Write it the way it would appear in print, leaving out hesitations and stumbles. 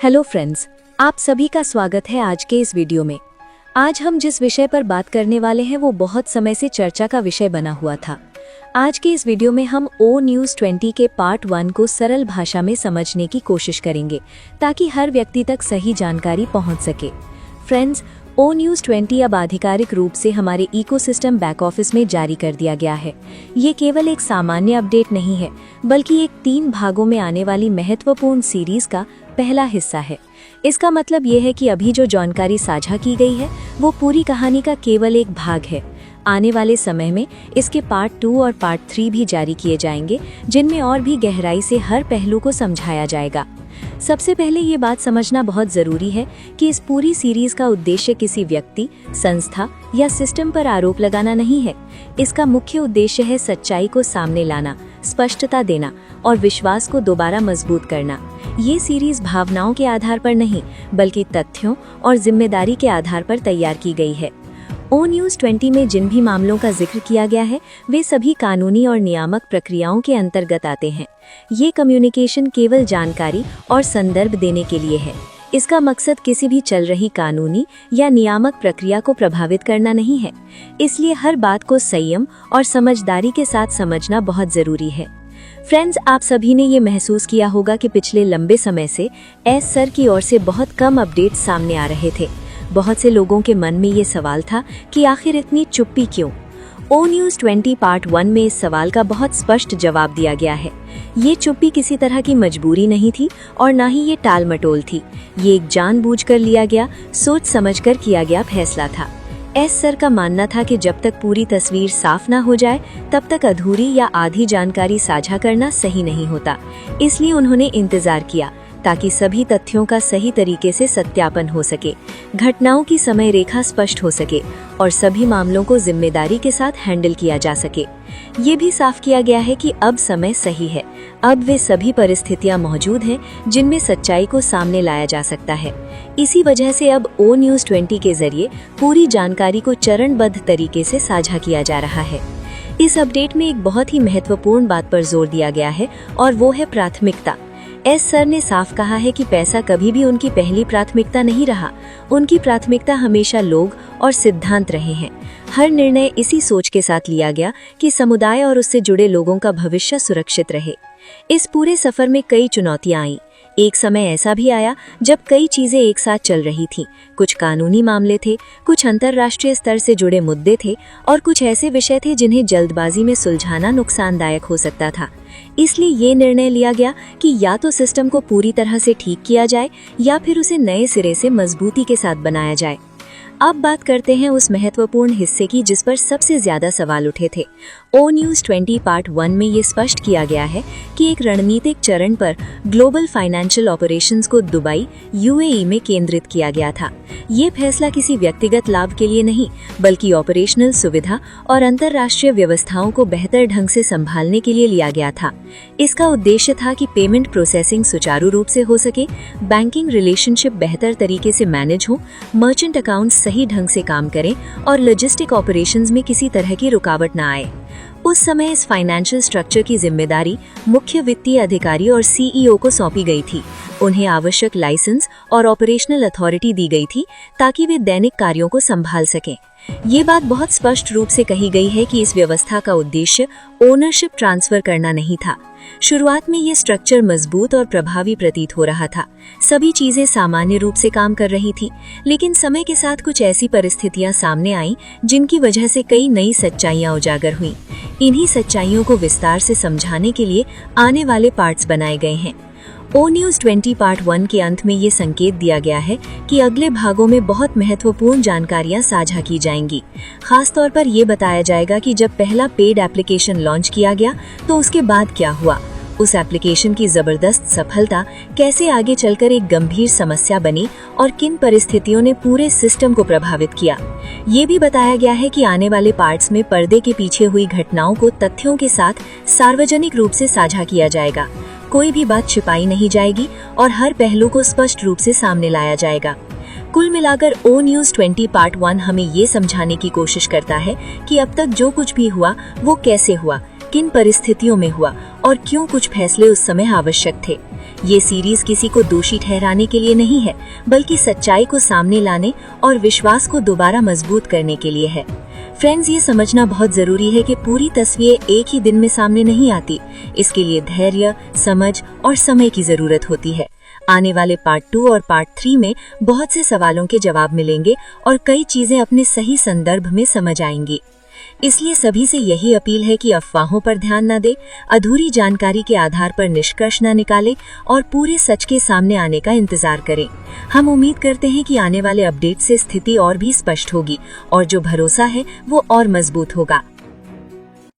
Hello friends, आप सभी का स्वागत है आज के इस वीडियो में। आज हम जिस विषय पर बात करने वाले हैं वो बहुत समय से चर्चा का विषय बना हुआ था। आज के इस वीडियो में हम ओ न्यूज़ 20 के पार्ट 1 को सरल भाषा में समझने की कोशिश करेंगे ताकि हर व्यक्ति तक सही जानकारी पहुंच सके। फ्रेंड्स, ओ न्यूज़ 20 अब आधिकारिक रूप से हमारे इकोसिस्टम बैक ऑफिस में जारी कर दिया गया है। ये केवल एक सामान्य अपडेट नहीं है, बल्कि एक 3 भागों में आने वाली महत्वपूर्ण सीरीज का पहला हिस्सा है। इसका मतलब ये है कि अभी जो जानकारी साझा की गई है वो पूरी कहानी का केवल एक भाग है। आने वाले समय में इसके पार्ट 2 और पार्ट 3 भी जारी किए जाएंगे, जिनमें और भी गहराई से हर पहलू को समझाया जाएगा। सबसे पहले ये बात समझना बहुत जरूरी है कि इस पूरी सीरीज का उद्देश्य किसी व्यक्ति, संस्था या सिस्टम पर आरोप लगाना नहीं है। इसका मुख्य उद्देश्य है सच्चाई को सामने लाना, स्पष्टता देना और विश्वास को दोबारा मजबूत करना। ये सीरीज भावनाओं के आधार पर नहीं, बल्कि तथ्यों और जिम्मेदारी के आधार पर तैयार की गई है। ओ न्यूज़ 20 में जिन भी मामलों का जिक्र किया गया है वे सभी कानूनी और नियामक प्रक्रियाओं के अंतर्गत आते हैं। ये कम्युनिकेशन केवल जानकारी और संदर्भ देने के लिए है। इसका मकसद किसी भी चल रही कानूनी या नियामक प्रक्रिया को प्रभावित करना नहीं है। इसलिए हर बात को संयम और समझदारी के साथ समझना बहुत जरूरी है। फ्रेंड्स, आप सभी ने ये महसूस किया होगा कि पिछले लंबे समय से एस सर की ओर से बहुत कम अपडेट सामने आ रहे थे। बहुत से लोगों के मन में ये सवाल था कि आखिर इतनी चुप्पी क्यों। ओ न्यूज़ 20 पार्ट 1 में इस सवाल का बहुत स्पष्ट जवाब दिया गया है। ये चुप्पी किसी तरह की मजबूरी नहीं थी और ना ही ये टाल मटोल थी। ये एक जानबूझकर लिया गया, सोच समझकर किया गया फैसला था। एस सर का मानना था कि जब तक पूरी तस्वीर साफ ना हो जाए तब तक अधूरी या आधी जानकारी साझा करना सही नहीं होता। इसलिए उन्होंने इंतजार किया ताकि सभी तथ्यों का सही तरीके से सत्यापन हो सके, घटनाओं की समय रेखा स्पष्ट हो सके और सभी मामलों को जिम्मेदारी के साथ हैंडल किया जा सके। ये भी साफ किया गया है कि अब समय सही है। अब वे सभी परिस्थितियां मौजूद हैं जिनमें सच्चाई को सामने लाया जा सकता है। इसी वजह से अब ओ न्यूज़ 20 के जरिए पूरी जानकारी को चरणबद्ध तरीके से साझा किया जा रहा है। इस अपडेट में एक बहुत ही महत्वपूर्ण बात पर जोर दिया गया है और वो है प्राथमिकता। एस सर ने साफ कहा है कि पैसा कभी भी उनकी पहली प्राथमिकता नहीं रहा। उनकी प्राथमिकता हमेशा लोग और सिद्धांत रहे हैं। हर निर्णय इसी सोच के साथ लिया गया कि समुदाय और उससे जुड़े लोगों का भविष्य सुरक्षित रहे। इस पूरे सफर में कई चुनौतियां आईं। एक समय ऐसा भी आया जब कई चीजें एक साथ चल रही थीं। कुछ कानूनी मामले थे, कुछ अंतर्राष्ट्रीय स्तर से जुड़े मुद्दे थे और कुछ ऐसे विषय थे जिन्हें जल्दबाजी में सुलझाना नुकसानदायक हो सकता था। इसलिए ये निर्णय लिया गया कि या तो सिस्टम को पूरी तरह से ठीक किया जाए या फिर उसे नए सिरे से मजबूती के साथ बनाया जाए। अब बात करते हैं उस महत्वपूर्ण हिस्से की जिस पर सबसे ज्यादा सवाल उठे थे। ओ न्यूज़ 20 पार्ट 1 में ये स्पष्ट किया गया है कि एक रणनीतिक चरण पर ग्लोबल फाइनेंशियल ऑपरेशंस को दुबई, यूएई में केंद्रित किया गया था। ये फैसला किसी व्यक्तिगत लाभ के लिए नहीं, बल्कि ऑपरेशनल सुविधा और अंतर्राष्ट्रीय व्यवस्थाओं को बेहतर ढंग से संभालने के लिए लिया गया था। इसका उद्देश्य था कि पेमेंट प्रोसेसिंग सुचारू रूप से हो सके, बैंकिंग रिलेशनशिप बेहतर तरीके से मैनेज हो, मर्चेंट अकाउंट सही ढंग से काम करें और लॉजिस्टिक ऑपरेशंस में किसी तरह की रुकावट न आए। उस समय इस फाइनेंशियल स्ट्रक्चर की जिम्मेदारी मुख्य वित्तीय अधिकारी और सीईओ को सौंपी गई थी। उन्हें आवश्यक लाइसेंस और ऑपरेशनल अथॉरिटी दी गई थी ताकि वे दैनिक कार्यों को संभाल सकें। ये बात बहुत स्पष्ट रूप से कही गई है कि इस व्यवस्था का उद्देश्य ओनरशिप ट्रांसफर करना नहीं था। शुरुआत में ये स्ट्रक्चर मजबूत और प्रभावी प्रतीत हो रहा था। सभी चीजें सामान्य रूप से काम कर रही थी, लेकिन समय के साथ कुछ ऐसी परिस्थितियां सामने आईं जिनकी वजह से कई नई सच्चाइयां उजागर हुईं। इन्हीं सच्चाइयों को विस्तार से समझाने के लिए आने वाले पार्ट्स बनाए गए हैं। ओ न्यूज़ 20 पार्ट 1 के अंत में ये संकेत दिया गया है कि अगले भागों में बहुत महत्वपूर्ण जानकारियां साझा की जाएंगी। खास तौर पर ये बताया जाएगा कि जब पहला पेड एप्लीकेशन लॉन्च किया गया तो उसके बाद क्या हुआ, उस एप्लीकेशन की जबरदस्त सफलता कैसे आगे चलकर एक गंभीर समस्या बनी और किन परिस्थितियों ने पूरे सिस्टम को प्रभावित किया। ये भी बताया गया है कि आने वाले पार्ट्स में पर्दे के पीछे हुई घटनाओं को तथ्यों के साथ सार्वजनिक रूप से साझा किया जाएगा। कोई भी बात छिपाई नहीं जाएगी और हर पहलू को स्पष्ट रूप से सामने लाया जाएगा। कुल मिलाकर ओ न्यूज़ 20 पार्ट 1 हमें ये समझाने की कोशिश करता है कि अब तक जो कुछ भी हुआ वो कैसे हुआ, किन परिस्थितियों में हुआ और क्यों कुछ फैसले उस समय आवश्यक थे। ये सीरीज किसी को दोषी ठहराने के लिए नहीं है, बल्कि सच्चाई को सामने लाने और विश्वास को दोबारा मजबूत करने के लिए है। फ्रेंड्स, ये समझना बहुत जरूरी है कि पूरी तस्वीर एक ही दिन में सामने नहीं आती। इसके लिए धैर्य, समझ और समय की जरूरत होती है। आने वाले पार्ट 2 और पार्ट 3 में बहुत से सवालों के जवाब मिलेंगे और कई चीजें अपने सही संदर्भ में समझ आएंगी। इसलिए सभी से यही अपील है कि अफवाहों पर ध्यान न दे, अधूरी जानकारी के आधार पर निष्कर्ष न निकाले और पूरे सच के सामने आने का इंतजार करें। हम उम्मीद करते हैं कि आने वाले अपडेट से स्थिति और भी स्पष्ट होगी और जो भरोसा है वो और मजबूत होगा।